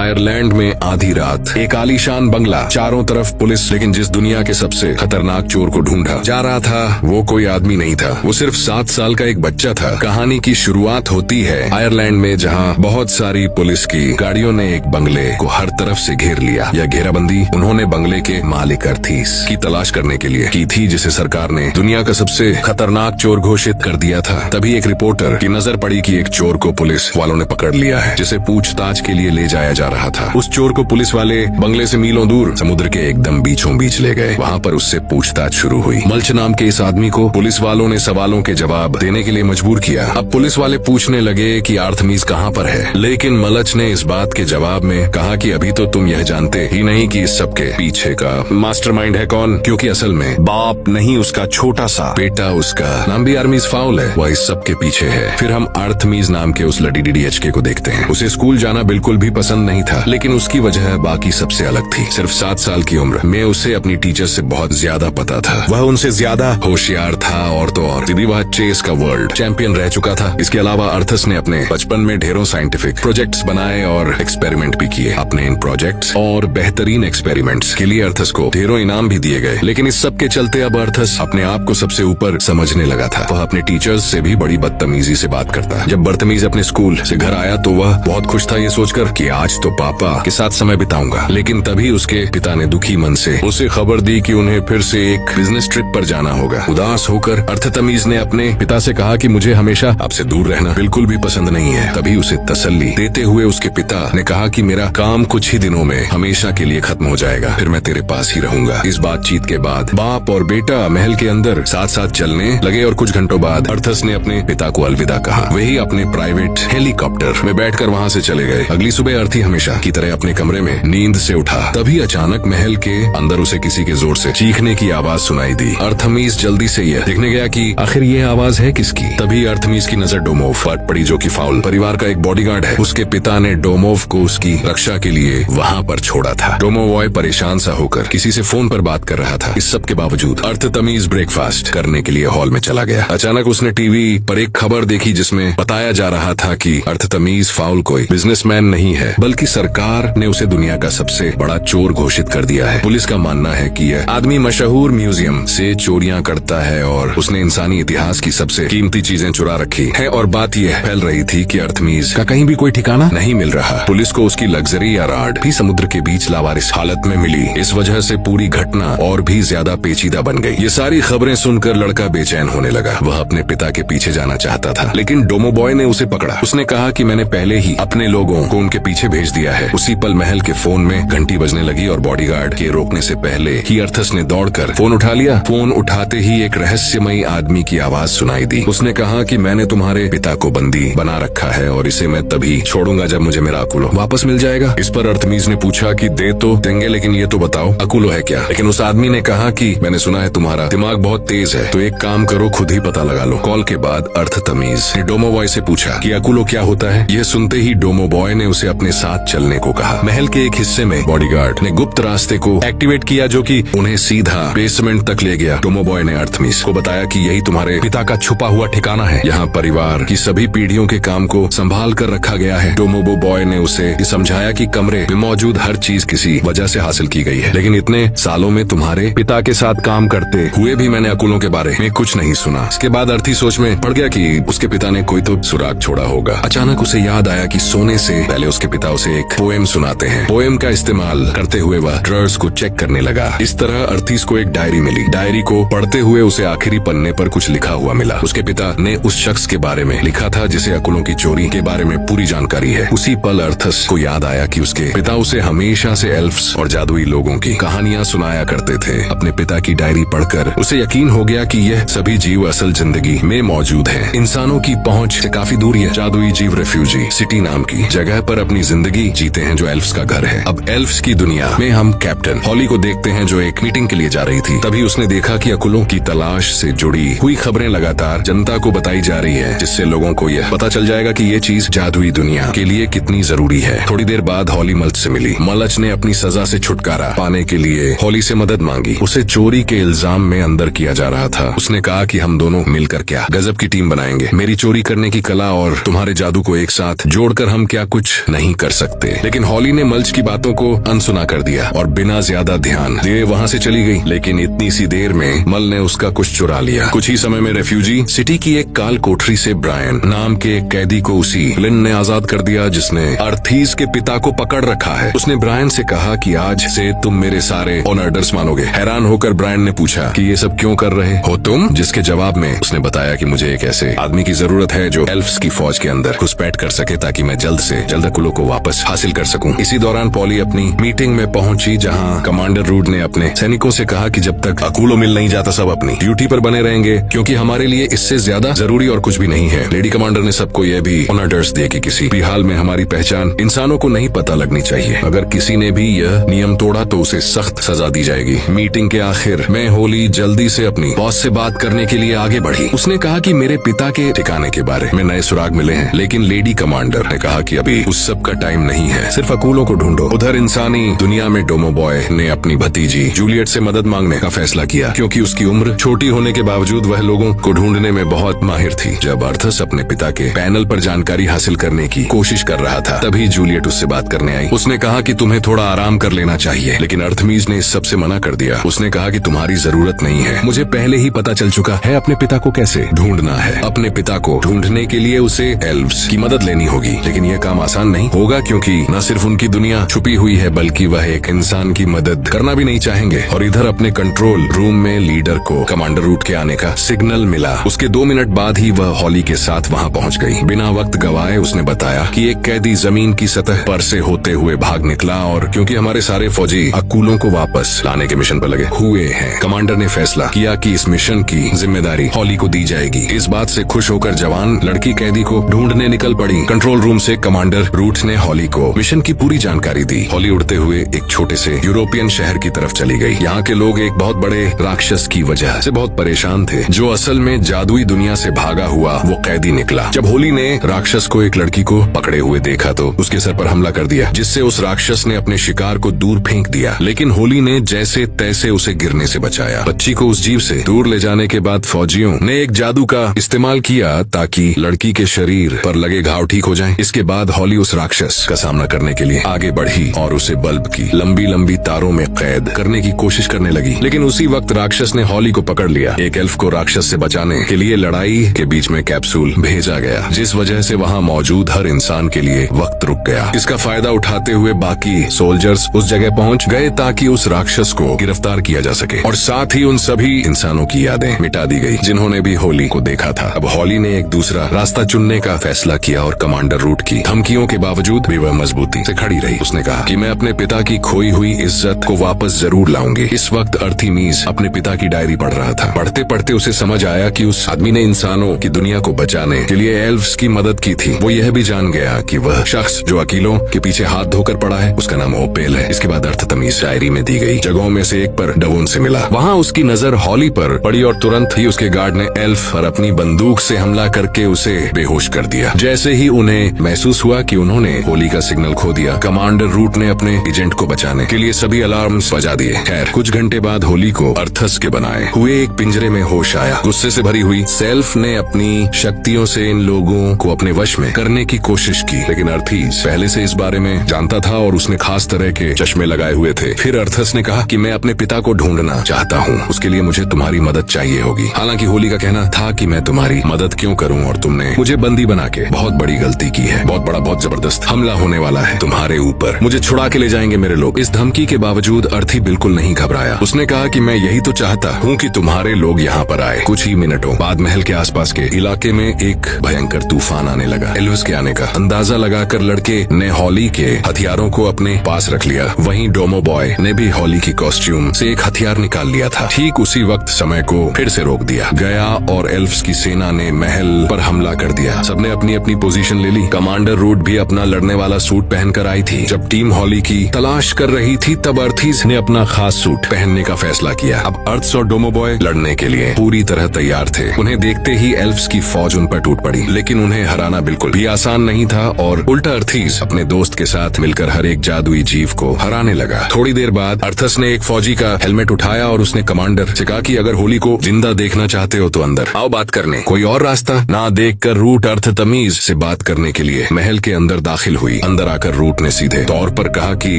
Ireland में आधी रात, एक आलीशान बंगला, चारों तरफ पुलिस, लेकिन जिस दुनिया के सबसे खतरनाक चोर को ढूंढा जा रहा था वो कोई आदमी नहीं था, वो सिर्फ 7 साल का एक बच्चा था। कहानी की शुरुआत होती है आयरलैंड में, जहाँ बहुत सारी पुलिस की गाड़ियों ने एक बंगले को हर तरफ से घेर लिया। यह घेराबंदी उन्होंने बंगले के मालिक अर्थीस की तलाश करने के लिए की थी, जिसे सरकार ने दुनिया का सबसे खतरनाक चोर घोषित कर दिया था। तभी एक रिपोर्टर की नजर पड़ी कि एक चोर को पुलिस वालों ने पकड़ लिया है, जिसे पूछताछ के लिए ले जाया जा रहा था। उस चोर को पुलिस वाले बंगले से मीलों दूर समुद्र के एकदम बीचों बीच ले गए। वहाँ पर उससे पूछताछ शुरू हुई। मल्च नाम के इस आदमी को पुलिस वालों ने सवालों के जवाब देने के लिए मजबूर किया। अब पुलिस वाले पूछने लगे कि आर्थमीज कहाँ पर है, लेकिन मलच ने इस बात के जवाब में कहा कि अभी तो तुम यह जानते ही नहीं कि इस सब के पीछे का मास्टरमाइंड है कौन, क्योंकि असल में बाप नहीं, उसका छोटा सा बेटा, उसका नाम भी आर्मीज फाउल है, वह इस सब के पीछे है। फिर हम आर्थमीज नाम के उस लड़ी DDHK को देखते हैं। उसे स्कूल जाना बिल्कुल भी पसंद नहीं था, लेकिन उसकी वजह बाकी सबसे अलग थी। सिर्फ 7 साल की उम्र में उसे अपनी टीचर से बहुत ज्यादा पता था। वह उनसे ज्यादा होशियार था और तो और वह चेस का वर्ल्ड चैंपियन रह चुका था। इसके अलावा अर्थस ने अपने बचपन में ढेरों साइंटिफिक प्रोजेक्ट्स बनाए और एक्सपेरिमेंट भी किए। अपने इन प्रोजेक्ट्स और बेहतरीन एक्सपेरिमेंट्स के लिए अर्थस को ढेरों इनाम भी दिए गए। लेकिन इस सब के चलते अब अर्थस अपने आप को सबसे ऊपर समझने लगा था। वह अपने टीचर्स से भी बड़ी बदतमीजी से बात करता। जब बदतमीज अपने स्कूल से घर आया तो वह बहुत खुश था, ये सोचकर कि आज तो पापा के साथ समय बिताऊंगा। लेकिन तभी उसके पिता ने दुखी मन से उसे खबर दी कि उन्हें फिर से एक बिजनेस ट्रिप पर जाना होगा। उदास होकर अर्थतमीज ने अपने पिता से कहा कि मुझे हमेशा आपसे दूर रहना बिल्कुल भी पसंद नहीं है। तभी उसे तसल्ली देते हुए उसके पिता ने कहा कि मेरा काम कुछ ही दिनों में हमेशा के लिए खत्म हो जाएगा, फिर मैं तेरे पास ही रहूंगा। इस बातचीत के बाद बाप और बेटा महल के अंदर साथ साथ चलने लगे और कुछ घंटों बाद अर्थस ने अपने पिता को अलविदा कहा। वही अपने प्राइवेट हेलीकॉप्टर में बैठकर वहाँ से चले गए। अगली सुबह अर्थी हमेशा की तरह अपने कमरे में नींद से उठा। तभी अचानक महल के अंदर उसे किसी के जोर से चीखने की आवाज सुनाई दी। अर्थमीज जल्दी से यह देखने गया कि आखिर ये आवाज है किसकी। तभी अर्थमीज की नजर डोमोव पर पड़ी, जो कि फाउल परिवार का एक बॉडीगार्ड है। उसके पिता ने डोमोव को उसकी रक्षा के लिए वहाँ पर छोड़ा था। डोमोवॉय परेशान सा होकर किसी से फोन पर बात कर रहा था। इस सब के बावजूद अर्थतमीज ब्रेकफास्ट करने के लिए हॉल में चला गया। अचानक उसने टीवी पर एक खबर देखी जिसमें बताया जा रहा था कि अर्थतमीज फाउल कोई बिजनेसमैन नहीं है, बल्कि सरकार ने उसे दुनिया का सबसे बड़ा चोर घोषित कर दिया है। पुलिस का मानना है कि यह आदमी मशहूर म्यूजियम से चोरियां करता है और उसने इंसानी इतिहास की सबसे कीमती चीजें चुरा रखी है। और बात यह फैल रही थी कि अर्थमीज का कहीं भी कोई ठिकाना नहीं मिल रहा। पुलिस को उसकी लग्जरी यार्ड भी समुद्र के बीच लावारिस हालत में मिली। इस वजह से पूरी घटना और भी ज्यादा पेचीदा बन गई। ये सारी खबरें सुनकर लड़का बेचैन होने लगा। वह अपने पिता के पीछे जाना चाहता था, लेकिन डोमोबॉय ने उसे पकड़ा। उसने कहा कि मैंने पहले ही अपने लोगों को उनके पीछे भेज दिया है। उसी पल महल के फोन में घंटी बजने लगी और बॉडीगार्ड के रोकने से पहले ही अर्थस ने दौड़कर फोन उठा लिया। फोन उठाते ही एक रहस्यमयी आदमी की आवाज सुनाई दी। उसने कहा कि मैंने तुम्हारे पिता को बंदी बना रखा है और इसे मैं तभी छोड़ूंगा जब मुझे मेरा अकुलो वापस मिल जाएगा। इस पर अर्थमीज ने पूछा कि दे तो देंगे, लेकिन ये तो बताओ अकुलो है क्या। लेकिन उस आदमी ने कहा कि मैंने सुना है तुम्हारा दिमाग बहुत तेज है, तो एक काम करो, खुद ही पता लगा लो। कॉल के बाद अर्थतमीज ने डोमोबॉय से पूछा कि अकुलो क्या होता है। यह सुनते ही डोमोबॉय ने उसे अपने साथ चलने को कहा। महल के एक हिस्से में बॉडीगार्ड ने गुप्त रास्ते को एक्टिवेट किया, जो कि उन्हें सीधा बेसमेंट तक ले गया। डोमोबॉय ने अर्थमीज को बताया कि यही तुम्हारे पिता का छुपा हुआ ठिकाना है। यहाँ परिवार की सभी पीढ़ियों के काम को संभाल कर रखा गया है। डोमोबॉय ने उसे समझाया कि कमरे में मौजूद हर चीज किसी वजह से हासिल की गई है, लेकिन इतने सालों में तुम्हारे पिता के साथ काम करते हुए भी मैंने अकुलों के बारे में कुछ नहीं सुना। इसके बाद अर्थी सोच में पड़ गया कि उसके पिता ने कोई तो सुराग छोड़ा होगा। अचानक उसे याद आया कि सोने से पहले उसके पिता उसे एक पोएम सुनाते हैं। पोएम का इस्तेमाल करते हुए वह ड्रॉर्स को चेक करने लगा। इस तरह अर्थीस को एक डायरी मिली। डायरी को पढ़ते हुए उसे आखिरी पन्ने पर कुछ लिखा हुआ मिला। उसके पिता ने उस शख्स के बारे में लिखा था जिसे अकुलों की चोरी के बारे में पूरी जानकारी है। उसी पल अर्थस को याद आया कि उसके पिता उसे हमेशा से एल्फ्स और जादुई लोगों की कहानियां सुनाया करते थे। अपने पिता की डायरी पढ़कर उसे यकीन हो गया कि यह सभी जीव असल जिंदगी में मौजूद हैं। इंसानों की पहुंच से काफी दूर है। जादुई जीव रेफ्यूजी सिटी नाम की जगह पर अपनी जिंदगी जीते हैं, जो एल्फ्स का घर है। अब एल्फ्स की दुनिया में हम कैप्टन हॉली को देखते हैं, जो एक मीटिंग के लिए जा रही थी। तभी उसने देखा कि अकुलों की तलाश से जुड़ी हुई खबरें लगातार जनता को बताई जा रही है, जिससे लोगों को यह पता चल जाएगा कि ये चीज जादुई दुनिया के लिए कितनी जरूरी है। थोड़ी देर बाद हॉली मल्च से मिली। मलच ने अपनी सजा से छुटकारा पाने के लिए हॉली से मदद मांगी। उसे चोरी के इल्जाम में अंदर किया जा रहा था। उसने कहा कि हम दोनों मिलकर क्या गजब की टीम बनाएंगे। मेरी चोरी करने की कला और तुम्हारे जादू को एक साथ जोड़कर हम क्या कुछ नहीं कर सकते। सकते। लेकिन हॉली ने मल्च की बातों को अनसुना कर दिया और बिना ज्यादा ध्यान दिए वहाँ से चली गई। लेकिन इतनी सी देर में मल ने उसका कुछ चुरा लिया। कुछ ही समय में रेफ्यूजी सिटी की एक काल कोठरी से ब्रायन नाम के एक कैदी को उसी फ्लिन ने आजाद कर दिया जिसने अर्थीज के पिता को पकड़ रखा है। उसने ब्रायन से कहा कि आज से तुम मेरे सारे ऑनर्डर्स मानोगे। हैरान होकर ब्रायन ने पूछा कि ये सब क्यों कर रहे हो तुम, जिसके जवाब में उसने बताया कि मुझे एक ऐसे आदमी की जरूरत है जो एल्फ्स की फौज के अंदर घुसपैठ कर सके ताकि मैं जल्द से जल्द अकुलों को वापस हासिल कर सकूं। इसी दौरान पॉली अपनी मीटिंग में पहुंची जहां कमांडर रूड ने अपने सैनिकों से कहा कि जब तक अकुलो मिल नहीं जाता सब अपनी ड्यूटी पर बने रहेंगे, क्योंकि हमारे लिए इससे ज्यादा जरूरी और कुछ भी नहीं है। लेडी कमांडर ने सबको यह भी ऑनर्डर्स दिए कि किसी भी हाल में हमारी पहचान इंसानों को नहीं पता लगनी चाहिए। अगर किसी ने भी यह नियम तोड़ा तो उसे सख्त सजा दी जाएगी। मीटिंग के आखिर में होली जल्दी से अपनी बॉस से बात करने के लिए आगे बढ़ी। उसने कहा कि मेरे पिता के ठिकाने के बारे में नए सुराग मिले हैं, लेकिन लेडी कमांडर ने कहा कि अभी उस सब का टाइम नहीं है, सिर्फ अकूलों को ढूंढो। उधर इंसानी दुनिया में डोमो बॉय ने अपनी भतीजी जूलियट से मदद मांगने का फैसला किया, क्योंकि उसकी उम्र छोटी होने के बावजूद वह लोगों को ढूंढने में बहुत माहिर थी। जब अर्थस अपने पिता के पैनल पर जानकारी हासिल करने की कोशिश कर रहा था, तभी जूलियट उससे बात करने आई। उसने कहा कि तुम्हें थोड़ा आराम कर लेना चाहिए, लेकिन अर्थमीज ने इस सब से मना कर दिया। उसने कहा कि तुम्हारी जरूरत नहीं है, मुझे पहले ही पता चल चुका है अपने पिता को कैसे ढूंढना है। अपने पिता को ढूंढने के लिए उसे एल्व्स की मदद लेनी होगी, लेकिन यह काम आसान नहीं होगा, क्योंकि न सिर्फ उनकी दुनिया छुपी हुई है बल्कि वह एक इंसान की मदद करना भी नहीं चाहेंगे। और इधर अपने कंट्रोल रूम में लीडर को कमांडर रूट के आने का सिग्नल मिला। उसके 2 मिनट बाद ही वह हॉली के साथ वहां पहुंच गई। बिना वक्त गवाए उसने बताया कि एक कैदी जमीन की सतह पर से होते हुए भाग निकला, और क्योंकि हमारे सारे फौजी अकूलों को वापस लाने के मिशन पर लगे हुए हैं, कमांडर ने फैसला किया कि इस मिशन की जिम्मेदारी हॉली को दी जाएगी। इस बात से खुश होकर जवान लड़की कैदी को ढूंढने निकल पड़ी। कंट्रोल रूम से कमांडर रूट ने हॉली को मिशन की पूरी जानकारी दी। हॉली उड़ते हुए एक छोटे से यूरोपियन शहर की तरफ चली गई। यहाँ के लोग एक बहुत बड़े राक्षस की वजह से बहुत परेशान थे, जो असल में जादुई दुनिया से भागा हुआ वो कैदी निकला। जब होली ने राक्षस को एक लड़की को पकड़े हुए देखा तो उसके सर पर हमला कर दिया, जिससे उस राक्षस ने अपने शिकार को दूर फेंक दिया। लेकिन होली ने जैसे तैसे उसे गिरने से बचाया। बच्ची को उस जीव से दूर ले जाने के बाद फौजियों ने एक जादू का इस्तेमाल किया ताकि लड़की के शरीर पर लगे घाव ठीक हो जाएं। इसके बाद हॉली उस राक्षस का सामना करने के लिए आगे बढ़ी और उसे बल्ब की लंबी लंबी तारों में कैद करने की कोशिश करने लगी। लेकिन उसी वक्त राक्षस ने हॉली को पकड़ लिया। एक एल्फ को राक्षस से बचाने के लिए लड़ाई के बीच में कैप्सूल भेजा गया, जिस वजह से वहाँ मौजूद हर इंसान के लिए वक्त रुक गया। इसका फायदा उठाते हुए बाकी सोल्जर्स उस जगह पहुँच गए ताकि उस राक्षस को गिरफ्तार किया जा सके, और साथ ही उन सभी इंसानों की यादें मिटा दी गई जिन्होंने भी होली को देखा था। अब हॉली ने एक दूसरा रास्ता चुनने का फैसला किया और कमांडर रूट की धमकियों के बावजूद भी वह मजबूती से खड़ी रही। उसने कहा कि मैं अपने पिता की खोई हुई इज्जत को वापस जरूर लाऊंगी। इस वक्त अर्थीमीज अपने पिता की डायरी पढ़ रहा था। पढ़ते पढ़ते उसे समझ आया कि उस आदमी ने इंसानों की दुनिया को बचाने के लिए एल्व्स की मदद की थी। वो यह भी जान गया कि वह शख्स जो अकीलों के पीछे हाथ धोकर पड़ा है उसका नाम ओपेल है। इसके बाद अर्थतमीज डायरी में दी गई जगहों में से एक पर डवोन से मिला। वहाँ उसकी नजर हॉली पर पड़ी और तुरंत ही उसके गार्ड ने एल्फ पर अपनी बंदूक से हमला करके उसे बेहोश कर दिया। जैसे ही उन्हें महसूस हुआ कि उन्होंने होली का सिग्नल खो दिया, कमांडर रूट ने अपने एजेंट को बचाने के लिए सभी अलार्म्स बजा दिए। खैर कुछ घंटे बाद होली को अर्थस के बनाए हुए एक पिंजरे में होश आया। गुस्से से भरी हुई सेल्फ ने अपनी शक्तियों से इन लोगों को अपने वश में करने की कोशिश की, लेकिन अर्थीज पहले से इस बारे में जानता था और उसने खास तरह के चश्मे लगाए हुए थे। फिर अर्थस ने कहा कि मैं अपने पिता को ढूंढना चाहता हूँ, उसके लिए मुझे तुम्हारी मदद चाहिए होगी। हालांकि होली का कहना था कि मैं तुम्हारी मदद क्यों करूँ, और तुमने मुझे बंदी बना के बहुत बड़ी गलती की है। बहुत बड़ा बहुत जबरदस्त हमला होने वाला है तुम्हारे ऊपर, मुझे छुड़ा के ले जाएंगे मेरे लोग। इस धमकी के बावजूद अर्थी बिल्कुल नहीं घबराया। उसने कहा कि मैं यही तो चाहता हूँ कि तुम्हारे लोग यहाँ पर आए। कुछ ही मिनटों बाद महल के आसपास के इलाके में एक भयंकर तूफान आने लगा। एल्विस के आने का अंदाजा लगाकर लड़के ने हॉली के हथियारों को अपने पास रख लिया। वहीं डोमो बॉय ने भी हॉली की कॉस्ट्यूम से एक हथियार निकाल लिया था। ठीक उसी वक्त समय को फिर से रोक दिया गया और एल्फ्स की सेना ने महल पर हमला कर दिया। सबने अपनी अपनी पोजीशन ले ली। कमांडर रूट भी अपना लड़ने वाला सूट पहनकर आई थी। जब टीम हॉली की तलाश कर रही थी तब अर्थीज ने अपना खास सूट पहनने का फैसला किया। अब अर्थ्स और डोमो बॉय लड़ने के लिए पूरी तरह तैयार थे। उन्हें देखते ही एल्फ्स की फौज उन पर टूट पड़ी, लेकिन उन्हें हराना बिल्कुल भी आसान नहीं था और उल्टा अर्थीज अपने दोस्त के साथ मिलकर हर एक जादुई जीव को हराने लगा। थोड़ी देर बाद अर्थस ने एक फौजी का हेलमेट उठाया और उसने कमांडर से कहा कि अगर होली को जिंदा देखना चाहते हो तो अंदर आओ बात करने। कोई और रास्ता ना देखकर रूट अर्थतमीज से बात करने के लिए महल के अंदर दाखिल हुई। अंदर आकर रूट ने सीधे तौर पर कहा कि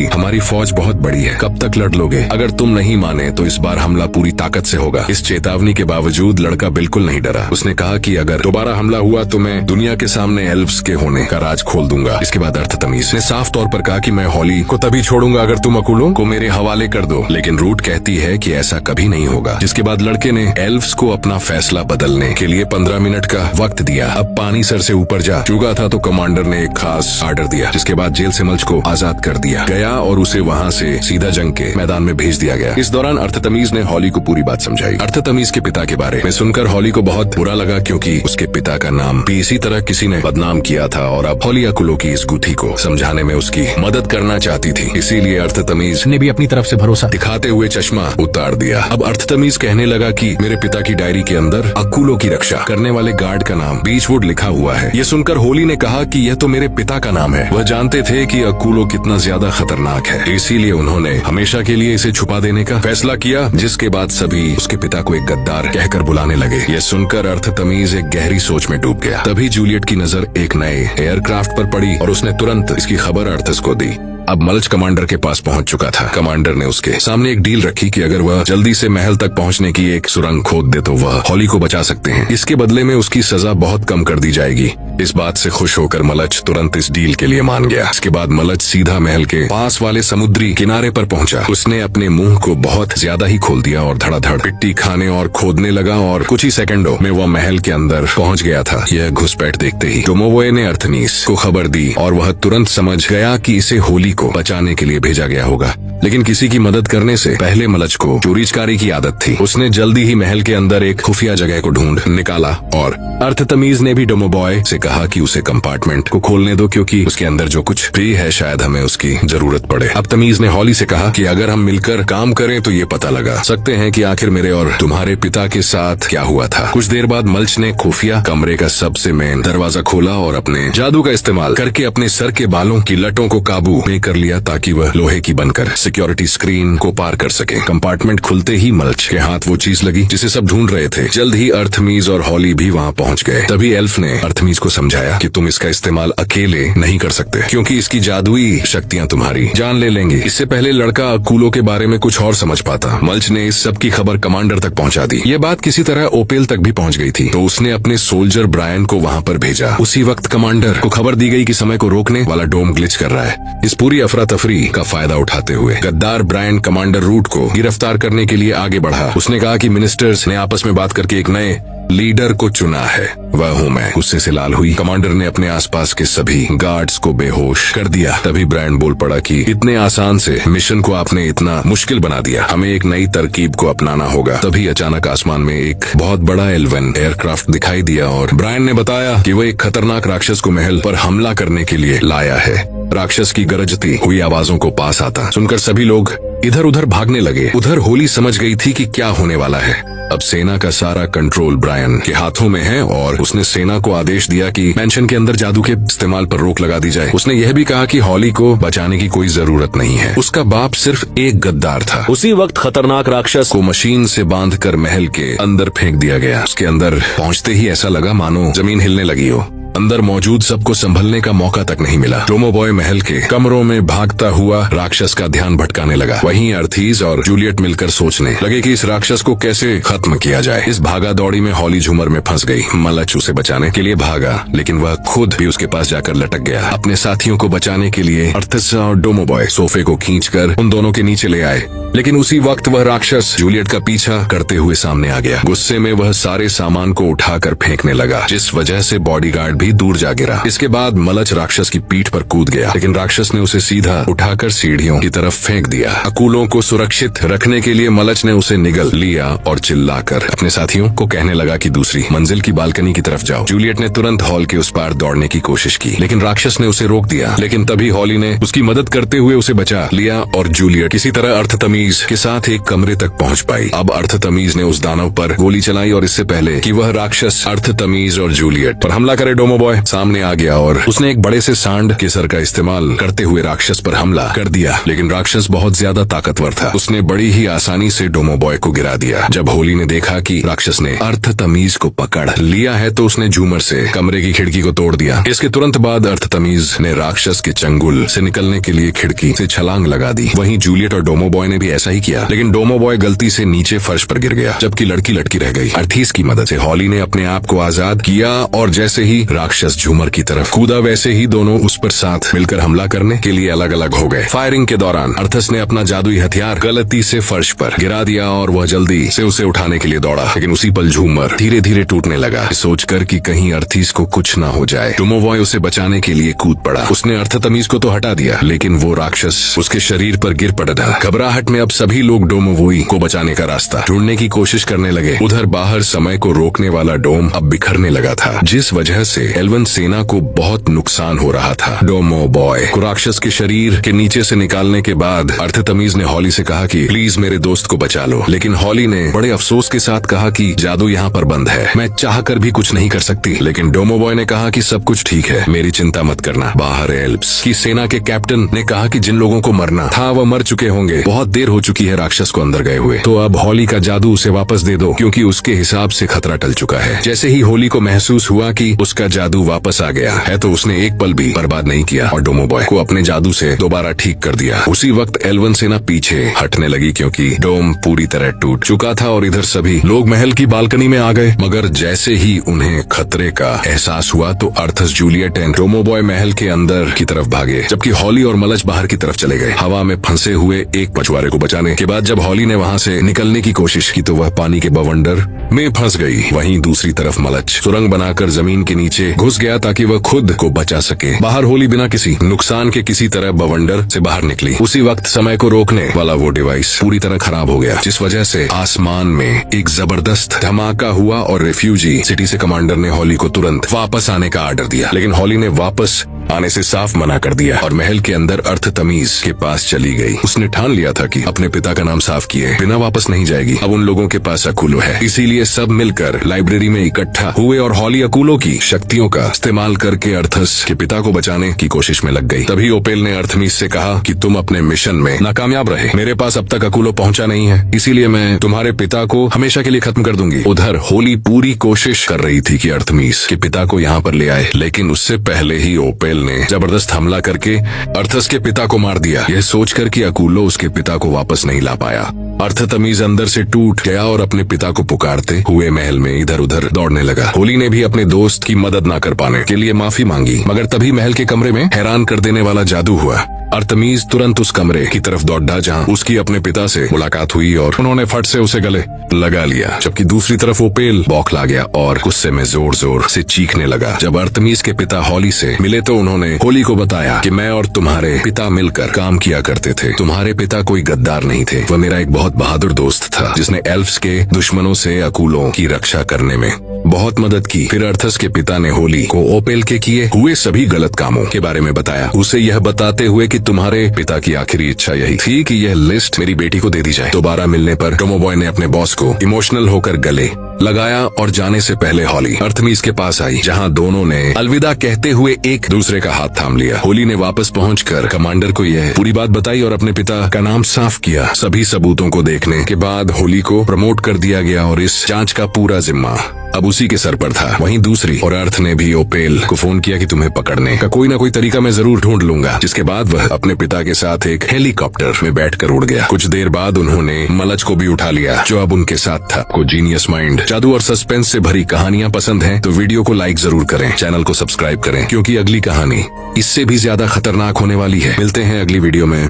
हमारी फौज बहुत बड़ी है, कब तक लड़ लोगे? अगर तुम नहीं माने तो इस बार हमला पूरी ताकत से होगा। इस चेतावनी के बावजूद लड़का बिल्कुल नहीं डरा। उसने कहा कि अगर दोबारा हमला हुआ तो मैं दुनिया के सामने एल्व्स के होने का राज खोल दूंगा। इसके बाद अर्थतमीज ने साफ तौर पर कहा कि मैं हॉली को तभी छोड़ूंगा अगर तुम अकूलों को मेरे हवाले कर दो। लेकिन रूट कहती है कि ऐसा कभी नहीं होगा। जिसके बाद लड़के ने एल्व्स को अपना फैसला बदलने के लिए 15 मिनट का वक्त दिया। अब पानी सर से ऊपर जा चुका था तो कमांडर ने एक खास आर्डर दिया, जिसके बाद जेल से मल्च को आजाद कर दिया गया और उसे वहाँ से सीधा जंग के मैदान में भेज दिया गया। इस दौरान अर्थतमीज ने हॉली को पूरी बात समझाई। अर्थतमीज के पिता के बारे में सुनकर हॉली को बहुत बुरा लगा, क्योंकि उसके पिता का नाम भी इसी तरह किसी ने बदनाम किया था और अब हॉली अकुलो की इस गुत्थी को समझाने में उसकी मदद करना चाहती थी। इसीलिए अर्थतमीज ने भी अपनी तरफ से भरोसा दिखाते हुए चश्मा उतार दिया। अब अर्थतमीज कहने लगा कि मेरे पिता की डायरी के अंदर अकुलो की रक्षा करने वाले गार्ड का नाम बीचवुड लिखा हुआ है। ये सुनकर होली ने कहा कि यह तो मेरे पिता का नाम है। वह जानते थे कि अकुलो कितना ज्यादा खतरनाक है, इसीलिए उन्होंने हमेशा के लिए इसे छुपा देने का फैसला किया। जिसके बाद सभी उसके पिता को एक गद्दार कहकर बुलाने लगे। यह सुनकर अर्थतमीज एक गहरी सोच में डूब गया। तभी जूलियट की नजर एक नए एयरक्राफ्ट पर पड़ी और उसने तुरंत इसकी खबर अर्थस को दी। अब मल्च कमांडर के पास पहुंच चुका था। कमांडर ने उसके सामने एक डील रखी कि अगर वह जल्दी से महल तक पहुंचने की एक सुरंग खोद दे तो वह हॉली को बचा सकते हैं। इसके बदले में उसकी सजा बहुत कम कर दी जाएगी। इस बात से खुश होकर मलच तुरंत इस डील के लिए मान गया। इसके बाद मलच सीधा महल के पास वाले समुद्री किनारे पर पहुंचा। उसने अपने मुंह को बहुत ज्यादा ही खोल दिया और धड़ाधड़ पिट्टी खाने और खोदने लगा और कुछ ही सेकंडों में वह महल के अंदर पहुंच गया था। यह घुसपैठ देखते ही डोमोवोए ने अर्थनीस को खबर दी और वह तुरंत समझ गया कि इसे होली को बचाने के लिए भेजा गया होगा। लेकिन किसी की मदद करने से पहले मलच को चोरीचकारी की आदत थी। उसने जल्दी ही महल के अंदर एक खुफिया जगह को ढूंढ निकाला और अर्थतमीज ने भी डोमोबॉय से कहा कि उसे कंपार्टमेंट को खोलने दो, क्योंकि उसके अंदर जो कुछ भी है शायद हमें उसकी जरूरत पड़े। अब तमीज ने हॉली से कहा कि अगर हम मिलकर काम करें तो ये पता लगा सकते हैं कि आखिर मेरे और तुम्हारे पिता के साथ क्या हुआ था। कुछ देर बाद मल्च ने खुफिया कमरे का सबसे मेन दरवाजा खोला और अपने जादू का इस्तेमाल करके अपने सर के बालों की लटों को काबू में कर लिया ताकि वह लोहे की बनकर सिक्योरिटी स्क्रीन को पार कर सके। कंपार्टमेंट खुलते ही मल्च के हाथ वो चीज लगी जिसे सब ढूंढ रहे थे। जल्द ही अर्थमीज और हॉली भी वहाँ पहुँच गए। तभी एल्फ ने अर्थमीज को समझाया कि तुम इसका इस्तेमाल अकेले नहीं कर सकते, क्योंकि इसकी जादुई शक्तियाँ तुम्हारी जान ले लेंगी। इससे पहले लड़का अकूलो के बारे में कुछ और समझ पाता। मल्च ने इस सब की खबर कमांडर तक पहुँचा दी। ये बात किसी तरह ओपेल तक भी पहुँच गई थी, तो उसने अपने सोल्जर ब्रायन को वहाँ पर भेजा। उसी वक्त कमांडर को खबर दी गई कि समय को रोकने वाला डोम ग्लिच कर रहा है। इस पूरी अफरा तफरी का फायदा उठाते हुए गद्दार ब्रायन कमांडर रूट को गिरफ्तार करने के लिए आगे बढ़ा। उसने कहा कि मिनिस्टर्स ने आपस में बात करके एक नए लीडर को चुना है, वह हूँ मैं। गुस्से से लाल हुई कमांडर ने अपने आसपास के सभी गार्ड्स को बेहोश कर दिया। तभी ब्रायन बोल पड़ा कि इतने आसान से मिशन को आपने इतना मुश्किल बना दिया, हमें एक नई तरकीब को अपनाना होगा। तभी अचानक आसमान में एक बहुत बड़ा एल्वन एयरक्राफ्ट दिखाई दिया और ब्रायन ने बताया कि वह एक खतरनाक राक्षस को महल पर हमला करने के लिए लाया है। राक्षस की गरजती हुई आवाजों को पास आता सुनकर सभी लोग इधर उधर भागने लगे। उधर होली समझ गई थी कि क्या होने वाला है। अब सेना का सारा कंट्रोल ब्रायन के हाथों में है और उसने सेना को आदेश दिया कि मेंशन के अंदर जादू के इस्तेमाल पर रोक लगा दी जाए। उसने यह भी कहा कि हॉली को बचाने की कोई जरूरत नहीं है, उसका बाप सिर्फ एक गद्दार था। उसी वक्त खतरनाक राक्षस को मशीन से बांधकर महल के अंदर फेंक दिया गया। उसके अंदर पहुंचते ही ऐसा लगा मानो जमीन हिलने लगी हो। अंदर मौजूद सबको संभलने का मौका तक नहीं मिला। डोमोबॉय महल के कमरों में भागता हुआ राक्षस का ध्यान भटकाने लगा। वहीं अर्थीज और जूलियट मिलकर सोचने लगे कि इस राक्षस को कैसे खत्म किया जाए। इस भागा दौड़ी में हॉली झूमर में फंस गई। मलच उसे बचाने के लिए भागा, लेकिन वह खुद भी उसके पास जाकर लटक गया। अपने साथियों को बचाने के लिए अर्थस और डोमोबॉय सोफे को खींचकर उन दोनों के नीचे ले आए, लेकिन उसी वक्त वह राक्षस जूलियट का पीछा करते हुए सामने आ गया। गुस्से में वह सारे सामान को उठाकर फेंकने लगा, जिस वजह से बॉडीगार्ड भी दूर जा गिरा। इसके बाद मलच राक्षस की पीठ पर कूद गया, लेकिन राक्षस ने उसे सीधा उठाकर सीढ़ियों की तरफ फेंक दिया। अकूलों को सुरक्षित रखने के लिए मलच ने उसे निगल लिया और चिल्लाकर अपने साथियों को कहने लगा कि दूसरी मंजिल की बालकनी की तरफ जाओ। जूलियट ने तुरंत हॉल के उस पार दौड़ने की कोशिश की, लेकिन राक्षस ने उसे रोक दिया। लेकिन तभी हॉली ने उसकी मदद करते हुए उसे बचा लिया और जूलियट किसी तरह अर्थतमीज तमीज के साथ एक कमरे तक पहुंच पाई। अब अर्थ तमीज ने उस दानव पर गोली चलाई और इससे पहले कि वह राक्षस अर्थ तमीज और जूलियट पर हमला करे, डोमो बॉय सामने आ गया और उसने एक बड़े से सांड के सर का इस्तेमाल करते हुए राक्षस पर हमला कर दिया। लेकिन राक्षस बहुत ज्यादा ताकतवर था, उसने बड़ी ही आसानी से डोमो बॉय को गिरा दिया। जब होली ने देखा कि राक्षस ने अर्थ तमीज को पकड़ लिया है तो उसने झूमर से कमरे की खिड़की को तोड़ दिया। इसके तुरंत बाद अर्थ तमीज ने राक्षस के चंगुल से निकलने के लिए खिड़की से छलांग लगा दी। वहीं जूलियट और डोमो बॉय ने भी ऐसा ही किया, लेकिन डोमो बॉय गलती से नीचे फर्श पर गिर गया जबकि लड़की लटकी रह गई। अर्थीस की मदद से हॉली ने अपने आप को आजाद किया और जैसे ही राक्षस झूमर की तरफ कूदा वैसे ही दोनों उस पर साथ मिलकर हमला करने के लिए अलग अलग हो गए। फायरिंग के दौरान अर्थस ने अपना जादुई हथियार गलती से फर्श पर गिरा दिया और वह जल्दी से उसे उठाने के लिए दौड़ा, लेकिन उसी पल झूमर धीरे धीरे टूटने लगा। सोचकर कि कहीं अर्थीस को कुछ न हो जाए, डोमो बॉय उसे बचाने के लिए कूद पड़ा। उसने अर्थ तमीज को तो हटा दिया, लेकिन वो राक्षस उसके शरीर पर गिर पड़ा था। घबराहट में अब सभी लोग डोमोवोई को बचाने का रास्ता ढूंढने की कोशिश करने लगे। उधर बाहर समय को रोकने वाला डोम अब बिखरने लगा था, जिस वजह से एल्वन सेना को बहुत नुकसान हो रहा था। डोमो बॉय को राक्षस के शरीर के नीचे से निकालने के बाद अर्थ तमीज ने हॉली से कहा कि प्लीज मेरे दोस्त को बचा लो, लेकिन हॉली ने बड़े अफसोस के साथ कहा कि जादू यहाँ पर बंद है, मैं चाहकर भी कुछ नहीं कर सकती। लेकिन डोमो बॉय ने कहा कि सब कुछ ठीक है, मेरी चिंता मत करना। बाहर एल्प्स की सेना के कैप्टन ने कहा कि जिन लोगों को मरना था वह मर चुके होंगे, बहुत देर हो चुकी है राक्षस को अंदर गए हुए, तो अब हॉली का जादू उसे वापस दे दो क्योंकि उसके हिसाब से खतरा टल चुका है। जैसे ही होली को महसूस हुआ कि उसका जादू वापस आ गया है तो उसने एक पल भी बर्बाद नहीं किया और डोमो बॉय को अपने जादू से दोबारा ठीक कर दिया। उसी वक्त एल्वन सेना पीछे हटने लगी क्योंकि डोम पूरी तरह टूट चुका था और इधर सभी लोग महल की बालकनी में आ गए। मगर जैसे ही उन्हें खतरे का एहसास हुआ तो अर्थस, जूलियट एंड डोमो बॉय महल के अंदर की तरफ भागे, जबकि हॉली और मलच बाहर की तरफ चले गए हवा में फंसे हुए एक मछुआरे को बचाने के बाद। जब हॉली ने वहाँ से निकलने की कोशिश की तो वह पानी के बवंडर में फंस गई। वहीं दूसरी तरफ मलच सुरंग बनाकर जमीन के नीचे घुस गया ताकि वह खुद को बचा सके। बाहर होली बिना किसी नुकसान के किसी तरह बवंडर से बाहर निकली। उसी वक्त समय को रोकने वाला वो डिवाइस पूरी तरह खराब हो गया, जिस वजह से आसमान में एक जबरदस्त धमाका हुआ और रेफ्यूजी सिटी से कमांडर ने हॉली को तुरंत वापस आने का आर्डर दिया। लेकिन हॉली ने वापस आने से साफ मना कर दिया और महल के अंदर अर्थ तमीज के पास चली गई। उसने ठान लिया था कि अपने पिता का नाम साफ किए बिना वापस नहीं जाएगी। अब उन लोगों के पास अकूलो है, इसीलिए सब मिलकर लाइब्रेरी में इकट्ठा हुए और हॉली अकूलो की शक्तियों का इस्तेमाल करके अर्थस के पिता को बचाने की कोशिश में लग गई। तभी ओपेल ने अर्थमीज से कहा कि तुम अपने मिशन में नाकामयाब रहे, मेरे पास अब तक अकूलो पहुंचा नहीं है, इसीलिए मैं तुम्हारे पिता को हमेशा के लिए खत्म कर दूंगी। उधर होली पूरी कोशिश कर रही थी कि अर्थमीज के पिता को यहाँ पर ले आए, लेकिन उससे पहले ही ओपेल ने जबरदस्त हमला करके अर्थस के पिता को मार दिया, यह सोचकर कि अकूलो उसके पिता को वापस नहीं ला पाया। अर्थ तमीज अंदर से टूट गया और अपने पिता को पुकारते हुए महल में इधर उधर दौड़ने लगा। होली ने भी अपने दोस्त की मदद न कर पाने के लिए माफी मांगी, मगर तभी महल के कमरे में हैरान कर देने वाला जादू हुआ। अर्थमीज तुरंत उस कमरे की तरफ दौड़ा जहाँ उसकी अपने पिता से मुलाकात हुई और उन्होंने फट से उसे गले लगा लिया, जबकि दूसरी तरफ ओपेल बौखला गया और गुस्से में जोर जोर से चीखने लगा। जब अर्थमीज के पिता हॉली से मिले तो उन्होंने होली को बताया कि मैं और तुम्हारे पिता मिलकर काम किया करते थे, तुम्हारे पिता कोई गद्दार नहीं थे, वह मेरा एक बहुत बहादुर दोस्त था जिसने एल्फ्स के दुश्मनों से अकूलों की रक्षा करने में बहुत मदद की। फिर अर्थस के पिता ने होली को ओपेल के किए हुए सभी गलत कामों के बारे में बताया, उसे यह बताते हुए कि तुम्हारे पिता की आखिरी इच्छा यही थी कि यह लिस्ट मेरी बेटी को दे दी जाए। दोबारा मिलने पर डोमो बॉय ने अपने बॉस को इमोशनल होकर गले लगाया और जाने से पहले हॉली अर्थमीज के पास आई, जहां दोनों ने अलविदा कहते हुए एक दूसरे का हाथ थाम लिया। होली ने वापस पहुंचकर कमांडर को यह पूरी बात बताई और अपने पिता का नाम साफ किया। सभी सबूतों को देखने के बाद होली को प्रमोट कर दिया गया और इस जांच का पूरा जिम्मा अब उसी के सर पर था। वहीं दूसरी और अर्थ ने भी ओपेल को फोन किया कि तुम्हें पकड़ने का कोई ना कोई तरीका मैं जरूर ढूंढ लूंगा, जिसके बाद वह अपने पिता के साथ एक हेलीकॉप्टर में बैठकर उड़ गया। कुछ देर बाद उन्होंने मलच को भी उठा लिया जो अब उनके साथ था। को जीनियस माइंड, जादू और सस्पेंस से भरी कहानियां पसंद हैं तो वीडियो को लाइक जरूर करें, चैनल को सब्सक्राइब करें क्योंकि अगली कहानी इससे भी ज्यादा खतरनाक होने वाली है। मिलते हैं अगली वीडियो में।